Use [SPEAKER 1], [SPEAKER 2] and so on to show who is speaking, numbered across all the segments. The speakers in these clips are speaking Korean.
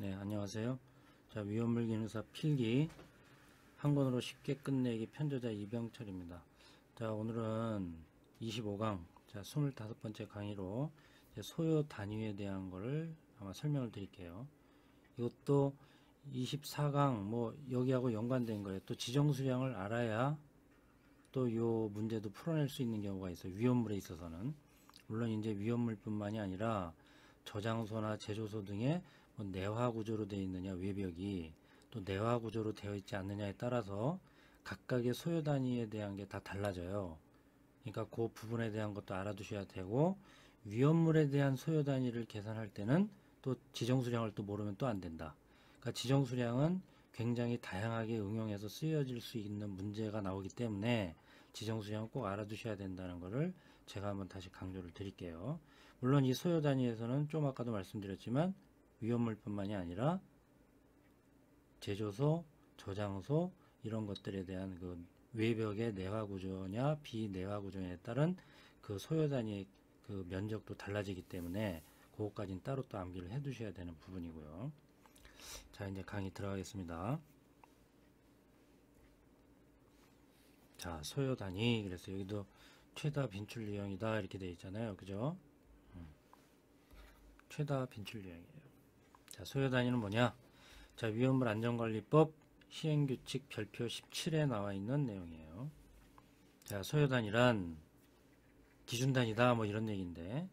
[SPEAKER 1] 네, 안녕하세요. 자, 위험물 기능사 필기 한 권으로 쉽게 끝내기 편저자 이병철입니다. 자, 오늘은 25강, 자, 25번째 강의로 이제 소요 단위에 대한 거를 아마 설명을 드릴게요. 이것도 24강, 뭐, 여기하고 연관된 거예요. 또 지정수량을 알아야 또 요 문제도 풀어낼 수 있는 경우가 있어요. 위험물에 있어서는. 물론 이제 위험물뿐만이 아니라 저장소나 제조소 등의 뭐 내화 구조로 되어 있느냐, 외벽이 또 내화 구조로 되어 있지 않느냐에 따라서 각각의 소요 단위에 대한 게 다 달라져요. 그러니까 그 부분에 대한 것도 알아두셔야 되고, 위험물에 대한 소요 단위를 계산할 때는 또 지정수량을 또 모르면 또 안 된다. 그러니까 지정수량은 굉장히 다양하게 응용해서 쓰여질 수 있는 문제가 나오기 때문에 지정수량은 꼭 알아두셔야 된다는 것을 제가 한번 다시 강조를 드릴게요. 물론 이 소요 단위에서는 좀 아까도 말씀드렸지만 위험물뿐만이 아니라 제조소, 저장소 이런 것들에 대한 그 외벽의 내화 구조냐 비내화 구조에 따른 그 소요 단위의 그 면적도 달라지기 때문에 그것까지는 따로 또 암기를 해 두셔야 되는 부분이고요. 자, 이제 강의 들어가겠습니다. 자, 소요 단위. 그래서 여기도 최다 빈출 유형이다 이렇게 되어 있잖아요. 그죠? 최다 빈출 유형이에요. 자, 소요 단위는 뭐냐? 자, 위험물 안전관리법 시행규칙 별표 17에 나와 있는 내용이에요. 자, 소요 단위란 기준 단위다 뭐 이런 얘기인데,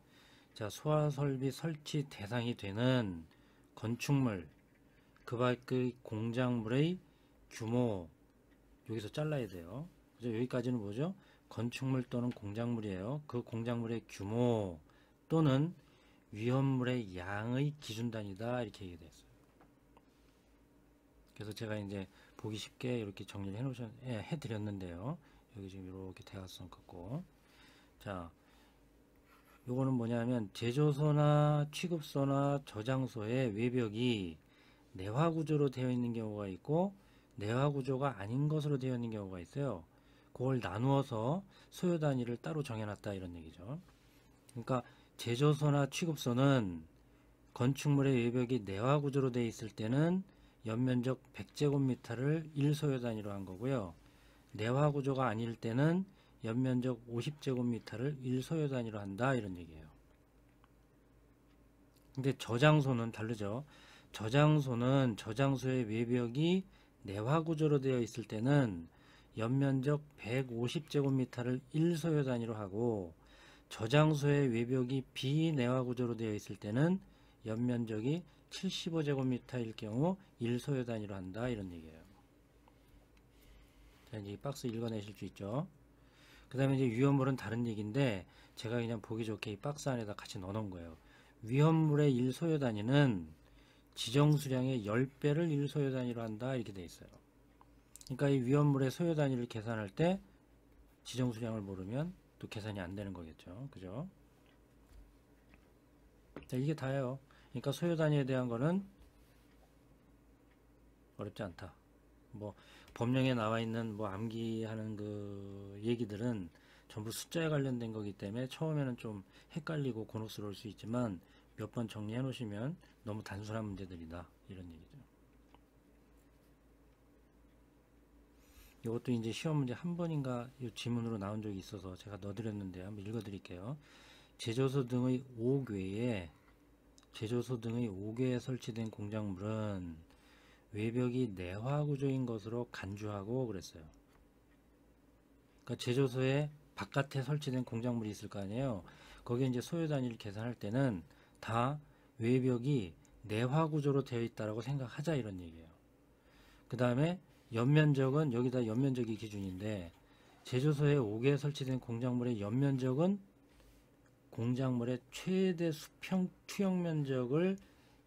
[SPEAKER 1] 자, 소화설비 설치 대상이 되는 건축물, 그 밖의 공작물의 규모, 여기서 잘라야 돼요. 그죠? 여기까지는 뭐죠? 건축물 또는 공작물이에요. 그 공작물의 규모 또는 위험물의 양의 기준 단위다 이렇게 얘기됐어요. 그래서 제가 이제 보기 쉽게 이렇게 정리를 해드렸는데요. 여기 지금 이렇게 대각선 긋고, 자, 요거는 뭐냐면 제조소나 취급소나 저장소의 외벽이 내화 구조로 되어 있는 경우가 있고 내화 구조가 아닌 것으로 되어 있는 경우가 있어요. 그걸 나누어서 소요 단위를 따로 정해놨다 이런 얘기죠. 그러니까 제조소나 취급소는 건축물의 외벽이 내화 구조로 되어 있을 때는 연면적 100제곱미터를 1소요 단위로 한 거고요. 내화 구조가 아닐 때는 연면적 50제곱미터를 1소요 단위로 한다 이런 얘기예요. 근데 저장소는 다르죠. 저장소는 저장소의 외벽이 내화 구조로 되어 있을 때는 연면적 150제곱미터를 1소요 단위로 하고, 저장소의 외벽이 비내화 구조로 되어 있을 때는 연면적이 75제곱미터일 경우 1소요 단위로 한다 이런 얘기예요. 자, 이제 이 박스 읽어내실 수 있죠. 그 다음에 이제 위험물은 다른 얘기인데 제가 그냥 보기 좋게 이 박스 안에다 같이 넣어 놓은 거예요. 위험물의 1소요 단위는 지정수량의 10배를 1소요 단위로 한다 이렇게 돼 있어요. 그러니까 이 위험물의 소요 단위를 계산할 때 지정수량을 모르면 또 계산이 안 되는 거겠죠. 그죠? 자, 이게 다예요. 그러니까 소요 단위에 대한 거는 어렵지 않다. 뭐 법령에 나와 있는 뭐 암기하는 그 얘기들은 전부 숫자에 관련된 거기 때문에 처음에는 좀 헷갈리고 곤혹스러울 수 있지만 몇 번 정리해 놓으시면 너무 단순한 문제들이다 이런 얘기죠. 이것도 이제 시험 문제 한 번인가 이 지문으로 나온 적이 있어서 제가 넣어드렸는데 한번 읽어드릴게요. 제조소 등의 5궤에 설치된 공작물은 외벽이 내화 구조인 것으로 간주하고 그랬어요. 그러니까 제조소에 바깥에 설치된 공작물이 있을 거 아니에요. 거기에 이제 소요 단위를 계산할 때는 다 외벽이 내화 구조로 되어 있다라고 생각하자 이런 얘기예요. 그 다음에 연면적은 여기다 연면적이 기준인데 제조소에 5개에 설치된 공작물의 연면적은 공작물의 최대 수평 투영 면적을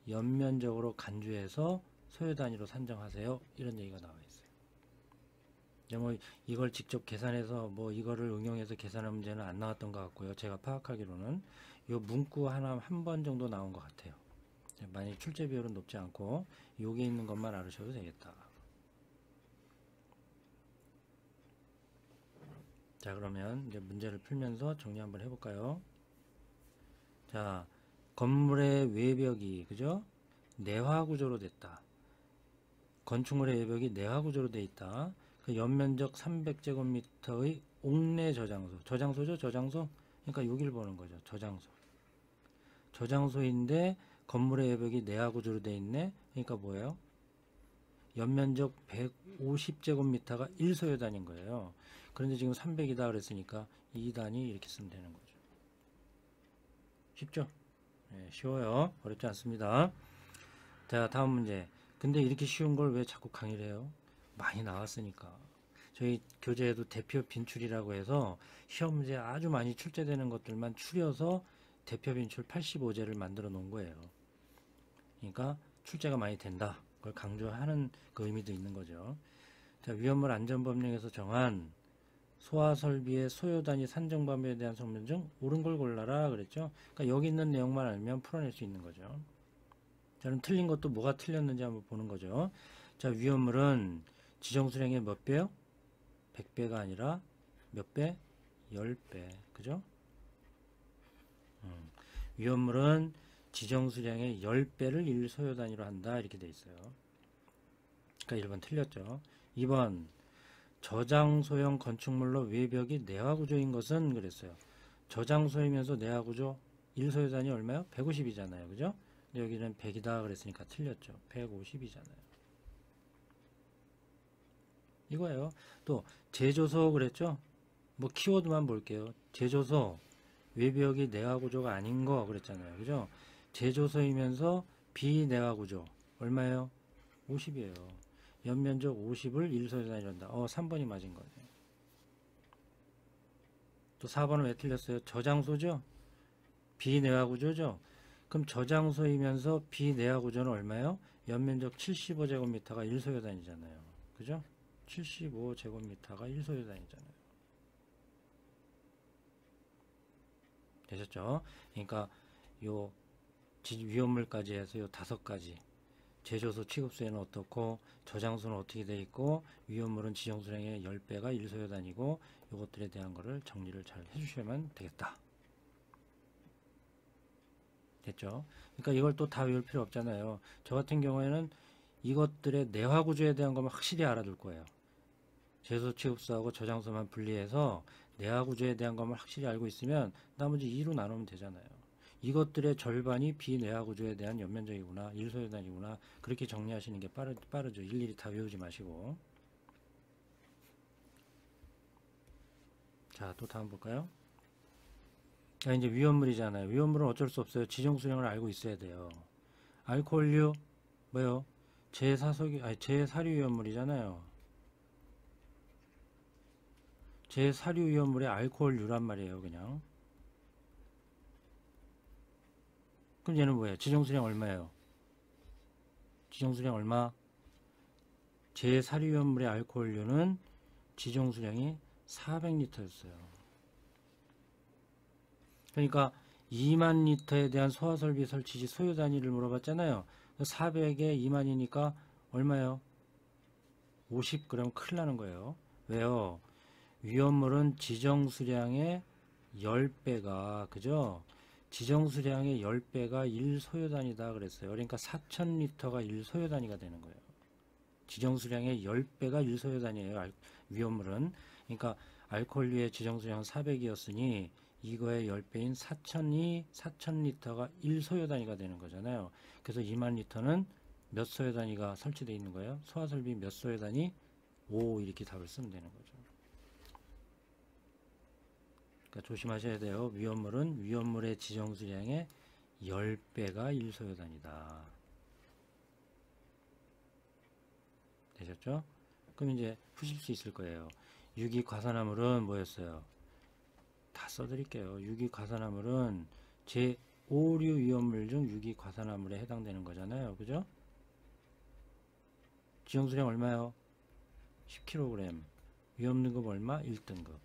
[SPEAKER 1] 연면적으로 간주해서 소요 단위로 산정하세요. 이런 얘기가 나와 있어요. 뭐 이걸 직접 계산해서 뭐 이거를 응용해서 계산한 문제는 안 나왔던 것 같고요. 제가 파악하기로는 요 문구 하나 한 번 정도 나온 것 같아요. 만약 출제 비율은 높지 않고 여기 있는 것만 알으셔도 되겠다. 자, 그러면 이제 문제를 풀면서 정리 한번 해볼까요? 자, 건물의 외벽이 그죠? 내화 구조로 됐다. 건축물의 외벽이 내화 구조로 되어 있다. 그 연면적 300제곱미터의 옥내 저장소. 저장소죠, 저장소? 그러니까 여기를 보는 거죠. 저장소. 저장소인데 건물의 외벽이 내화 구조로 되어 있네. 그러니까 뭐예요? 연면적 150제곱미터가 1소요단인 거예요. 그런데 지금 300이다 그랬으니까 2단위 이렇게 쓰면 되는 거죠. 쉽죠? 네, 쉬워요. 어렵지 않습니다. 자, 다음 문제. 근데 이렇게 쉬운 걸 왜 자꾸 강의를 해요? 많이 나왔으니까. 저희 교재에도 대표 빈출이라고 해서 시험 문제 아주 많이 출제되는 것들만 추려서 대표 빈출 85제를 만들어 놓은 거예요. 그러니까 출제가 많이 된다. 그걸 강조하는 그 의미도 있는 거죠. 자, 위험물 안전법령에서 정한 소화설비의 소요단위 산정 범위에 대한 설명 중 옳은 걸 골라라 그랬죠. 그러니까 여기 있는 내용만 알면 풀어낼 수 있는 거죠. 저는 틀린 것도 뭐가 틀렸는지 한번 보는 거죠. 자, 위험물은 지정수량의 몇 배요? 100배가 아니라 몇 배? 10배. 그죠? 위험물은 지정수량의 10배를 1소요단위로 한다. 이렇게 돼 있어요. 그러니까 1번 틀렸죠. 2번 저장소형 건축물로 외벽이 내화구조인 것은 그랬어요. 저장소이면서 내화구조 1소요단위 얼마요? 150이잖아요. 그죠? 근데 여기는 100이다 그랬으니까 틀렸죠. 150이잖아요. 이거예요. 또 제조소 그랬죠? 뭐 키워드만 볼게요. 제조소 외벽이 내화구조가 아닌 거 그랬잖아요. 그죠? 제조소이면서 비내화구조 얼마예요? 50이에요. 연면적 50을 1소요단위로 한다. 3번이 맞은 거죠. 또 4번은 왜 틀렸어요? 저장소죠? 비내화구조죠? 그럼 저장소이면서 비내화구조는 얼마예요? 연면적 75제곱미터가 1소요단위잖아요. 그죠? 75제곱미터가 1소요단위잖아요. 되셨죠? 그러니까 요 위험물까지 해서 요 5가지 제조소 취급소에는 어떻고 저장소는 어떻게 되어 있고 위험물은 지정수량의 10배가 1소요단위고 요것들에 대한 거를 정리를 잘 해주셔야만 되겠다. 됐죠? 그러니까 이걸 또 다 외울 필요 없잖아요. 저 같은 경우에는 이것들의 내화구조에 대한 것만 확실히 알아둘 거예요. 제조 취급소하고 저장소만 분리해서 내화구조에 대한 것만 확실히 알고 있으면 나머지 2로 나누면 되잖아요. 이것들의 절반이 비내화구조에 대한 연면적이구나, 1소요단위구나 그렇게 정리하시는 게 빠르죠. 일일이 다 외우지 마시고. 자, 또 다음 볼까요? 자, 이제 위험물이잖아요. 위험물은 어쩔 수 없어요. 지정수량을 알고 있어야 돼요. 알코올류 뭐요? 제사류 위험물이잖아요. 제사류 위험물의 알코올류란 말이에요. 그냥. 그럼 얘는 뭐예요? 지정수량 얼마예요? 지정수량 얼마? 제사류 위험물의 알코올류는 지정수량이 400리터였어요. 그러니까 2만 리터에 대한 소화설비 설치시 소요 단위를 물어봤잖아요. 400에 2만이니까 얼마예요? 50g 큰일 나는 거예요. 왜요? 위험물은 지정수량의 10배가 그죠? 지정수량의 10배가 1소요단위다 그랬어요. 그러니까 4000리터가 1소요단위가 되는 거예요. 지정수량의 10배가 1소요단위예요. 위험물은. 그러니까 알코올류의 지정수량은 400이었으니 이거의 10배인 4000리터가 1소요단위가 되는 거잖아요. 그래서 2만 리터는 몇 소요단위가 설치되어 있는 거예요? 소화설비 몇 소요단위? 5 이렇게 답을 쓰면 되는 거죠. 그러니까 조심하셔야 돼요. 위험물은 위험물의 지정수량의 10배가 1소요단위다. 되셨죠? 그럼 이제 푸실 수 있을 거예요. 유기과산화물은 뭐였어요? 다 써드릴게요. 유기과산화물은 제5류 위험물 중 유기과산화물에 해당되는 거잖아요. 그죠? 지정수량 얼마요? 10kg. 위험등급 얼마? 1등급.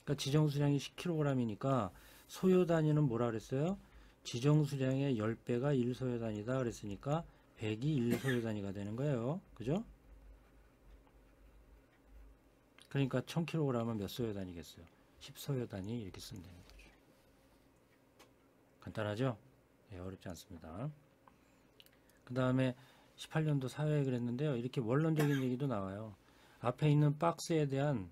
[SPEAKER 1] 그러니까 지정수량이 10kg이니까 소요단위는 뭐라 그랬어요? 지정수량의 10배가 1소요단위다 그랬으니까 100이 1소요단위가 되는 거예요. 그죠? 그러니까 1000kg은 몇 소요단위겠어요? 10소요단위 이렇게 쓰면 되는 거죠. 간단하죠? 네, 어렵지 않습니다. 그 다음에 18년도 사회 그랬는데요. 이렇게 원론적인 얘기도 나와요. 앞에 있는 박스에 대한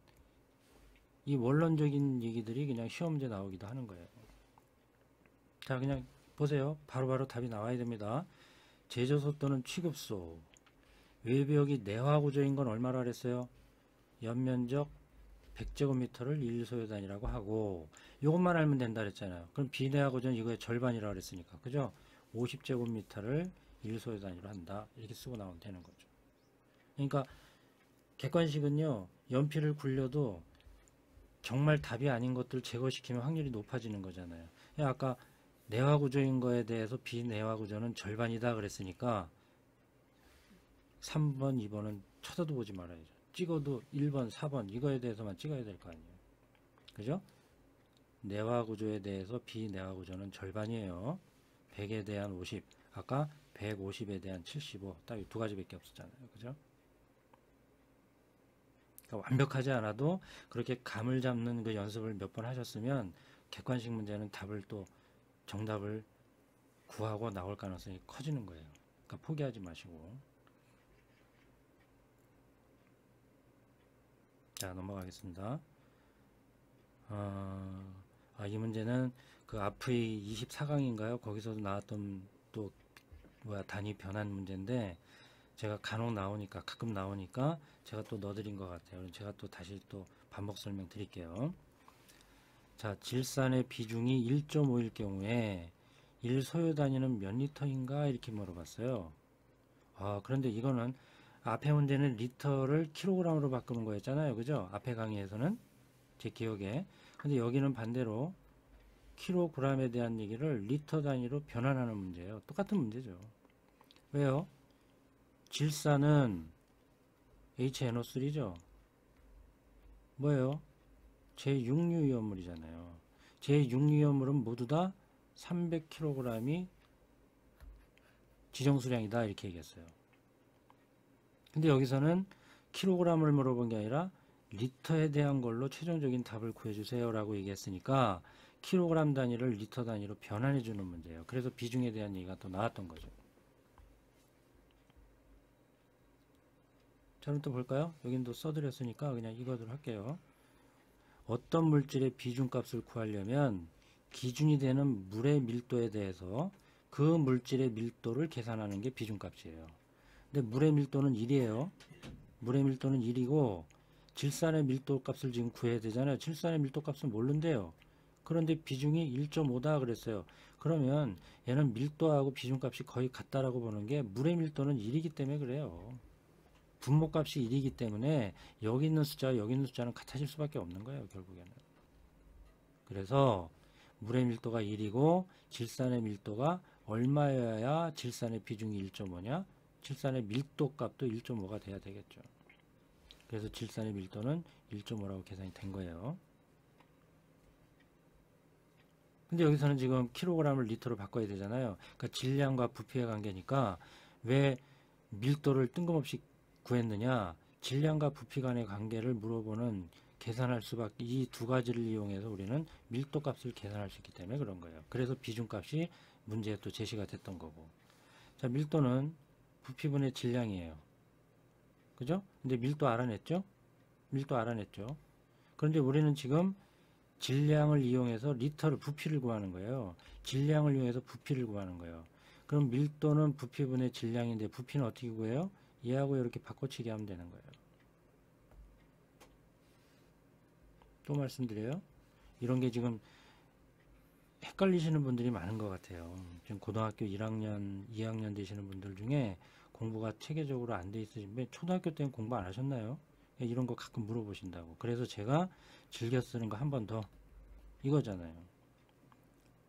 [SPEAKER 1] 이 원론적인 얘기들이 그냥 시험 문제 나오기도 하는 거예요. 자, 그냥 보세요. 바로바로 답이 나와야 됩니다. 제조소 또는 취급소. 외벽이 내화구조인 건 얼마나 그랬어요? 연면적 100제곱미터를 1소요 단위라고 하고, 이것만 알면 된다 그랬잖아요. 그럼 비내화구조는 이거의 절반이라고 그랬으니까, 그죠? 50제곱미터를 1소요 단위로 한다. 이렇게 쓰고 나오면 되는 거죠. 그러니까 객관식은요, 연필을 굴려도 정말 답이 아닌 것들을 제거시키면 확률이 높아지는 거잖아요. 아까 내화구조인 거에 대해서 비내화구조는 절반이다 그랬으니까 3번, 2번은 쳐다도 보지 말아야죠. 찍어도 1번, 4번 이거에 대해서만 찍어야 될 거 아니에요. 그죠? 내화구조에 대해서 비내화구조는 절반이에요. 100에 대한 50, 아까 150에 대한 75, 딱 이 두 가지밖에 없었잖아요. 그죠? 그러니까 완벽하지 않아도 그렇게 감을 잡는 그 연습을 몇 번 하셨으면 객관식 문제는 답을 또 정답을 구하고 나올 가능성이 커지는 거예요. 그러니까 포기하지 마시고. 자, 넘어가겠습니다. 이 문제는 그 앞의 24강인가요? 거기서도 나왔던 또 단위 변환 문제인데 제가 가끔 나오니까 제가 또 넣어드린 것 같아요. 제가 또 다시 또 반복 설명 드릴게요. 자, 질산의 비중이 1.5일 경우에 1소요 단위는 몇 리터인가 이렇게 물어봤어요. 그런데 이거는 앞에 문제는 리터를 킬로그램으로 바꾸는 거였잖아요. 그죠? 앞에 강의에서는 제 기억에. 근데 여기는 반대로 킬로그램에 대한 얘기를 리터 단위로 변환하는 문제예요. 똑같은 문제죠. 왜요? 질산은 HNO3죠. 뭐예요? 제6류위험물이잖아요. 제6류위험물은 모두 다 300kg이 지정수량이다 이렇게 얘기했어요. 근데 여기서는 킬로그램을 물어본 게 아니라 리터에 대한 걸로 최종적인 답을 구해주세요 라고 얘기했으니까 킬로그램 단위를 리터 단위로 변환해 주는 문제예요. 그래서 비중에 대한 얘기가 또 나왔던 거죠. 자, 그럼 또 볼까요? 여긴 또 써드렸으니까 그냥 이거들 할게요. 어떤 물질의 비중값을 구하려면 기준이 되는 물의 밀도에 대해서 그 물질의 밀도를 계산하는 게 비중값이에요. 근데 물의 밀도는 1이에요. 물의 밀도는 1이고 질산의 밀도값을 지금 구해야 되잖아요. 질산의 밀도값은 모른대요. 그런데 비중이 1.5다 그랬어요. 그러면 얘는 밀도하고 비중값이 거의 같다라고 보는 게 물의 밀도는 1이기 때문에 그래요. 분모값이 1이기 때문에 여기 있는 숫자와 여기 있는 숫자는 같아질 수밖에 없는 거예요. 결국에는. 그래서 물의 밀도가 1이고 질산의 밀도가 얼마여야 질산의 비중이 1.5냐? 질산의 밀도값도 1.5가 돼야 되겠죠. 그래서 질산의 밀도는 1.5라고 계산이 된 거예요. 근데 여기서는 지금 킬로그램을 리터로 바꿔야 되잖아요. 그러니까 질량과 부피의 관계니까 왜 밀도를 뜬금없이 구했느냐? 질량과 부피 간의 관계를 물어보는 계산할 수밖에 이 두 가지를 이용해서 우리는 밀도 값을 계산할 수 있기 때문에 그런 거예요. 그래서 비중 값이 문제에 또 제시가 됐던 거고. 자, 밀도는 부피분의 질량이에요. 그죠? 근데 밀도 알아냈죠? 밀도 알아냈죠? 그런데 우리는 지금 질량을 이용해서 리터를 부피를 구하는 거예요. 질량을 이용해서 부피를 구하는 거예요. 그럼 밀도는 부피분의 질량인데 부피는 어떻게 구해요? 얘하고 이렇게 바꿔치기 하면 되는 거예요. 또 말씀드려요. 이런 게 지금 헷갈리시는 분들이 많은 것 같아요. 지금 고등학교 1학년, 2학년 되시는 분들 중에 공부가 체계적으로 안 돼 있으시면 초등학교 때는 공부 안 하셨나요? 이런 거 가끔 물어보신다고. 그래서 제가 즐겨 쓰는 거 한 번 더 이거잖아요.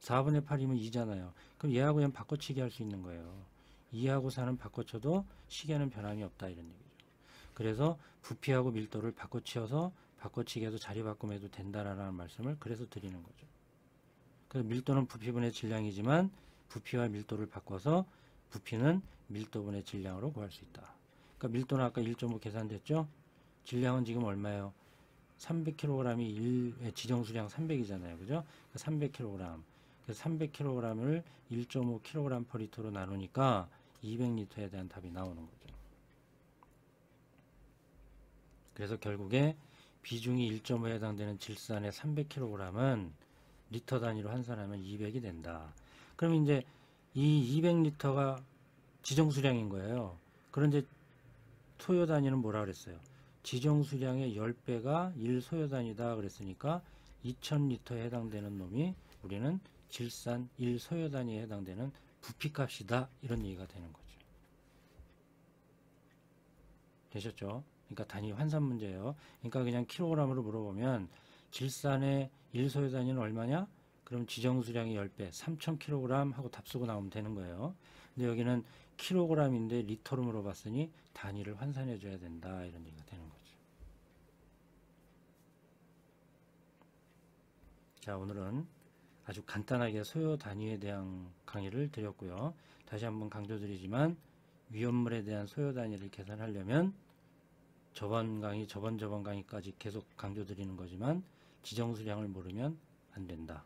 [SPEAKER 1] 4분의 8이면 2잖아요. 그럼 얘하고 얘는 바꿔치기 할 수 있는 거예요. 2하고 4는 바꿔쳐도 시계는 변함이 없다 이런 얘기죠. 그래서 부피하고 밀도를 바꿔치어서 바꿔치기해서 자리 바꿈해도 된다라는 말씀을 그래서 드리는 거죠. 그래서 밀도는 부피분의 질량이지만 부피와 밀도를 바꿔서 부피는 밀도분의 질량으로 구할 수 있다. 그러니까 밀도는 아까 1.5 계산됐죠? 질량은 지금 얼마예요? 300kg이 지정수량 300이잖아요. 그죠? 300kg. 그래서 300kg을 1.5kg/L로 나누니까 200리터에 대한 답이 나오는 거죠. 그래서 결국에 비중이 1.5에 해당되는 질산의 300kg은 리터 단위로 환산하면 200이 된다. 그럼 이제 이 200리터가 지정수량인 거예요. 그런데 소요 단위는 뭐라 그랬어요? 지정수량의 10배가 1소요단위다 그랬으니까 2000리터에 해당되는 놈이 우리는 질산 1소요단위에 해당되는 부피값이다, 이런 얘기가 되는 거죠. 되셨죠? 그러니까 단위 환산 문제예요. 그러니까 그냥 킬로그램으로 물어보면 질산의 1소요단위는 얼마냐? 그럼 지정수량의 10배 3000kg 하고 답 쓰고 나오면 되는 거예요. 근데 여기는 킬로그램인데 리터로 물어봤으니 단위를 환산해 줘야 된다, 이런 얘기가 되는 거죠. 자, 오늘은 아주 간단하게 소요 단위에 대한 강의를 드렸고요. 다시 한번 강조드리지만 위험물에 대한 소요 단위를 계산하려면 저번 강의까지 계속 강조드리는 거지만 지정수량을 모르면 안 된다.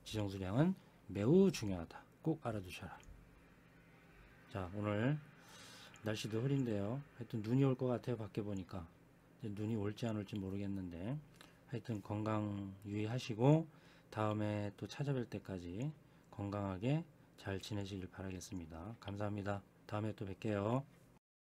[SPEAKER 1] 지정수량은 매우 중요하다. 꼭 알아두셔라. 자, 오늘 날씨도 흐린데요. 하여튼 눈이 올 것 같아요. 밖에 보니까. 눈이 올지 안 올지 모르겠는데 하여튼 건강 유의하시고 다음에 또 찾아뵐 때까지 건강하게 잘 지내시길 바라겠습니다. 감사합니다. 다음에 또 뵐게요.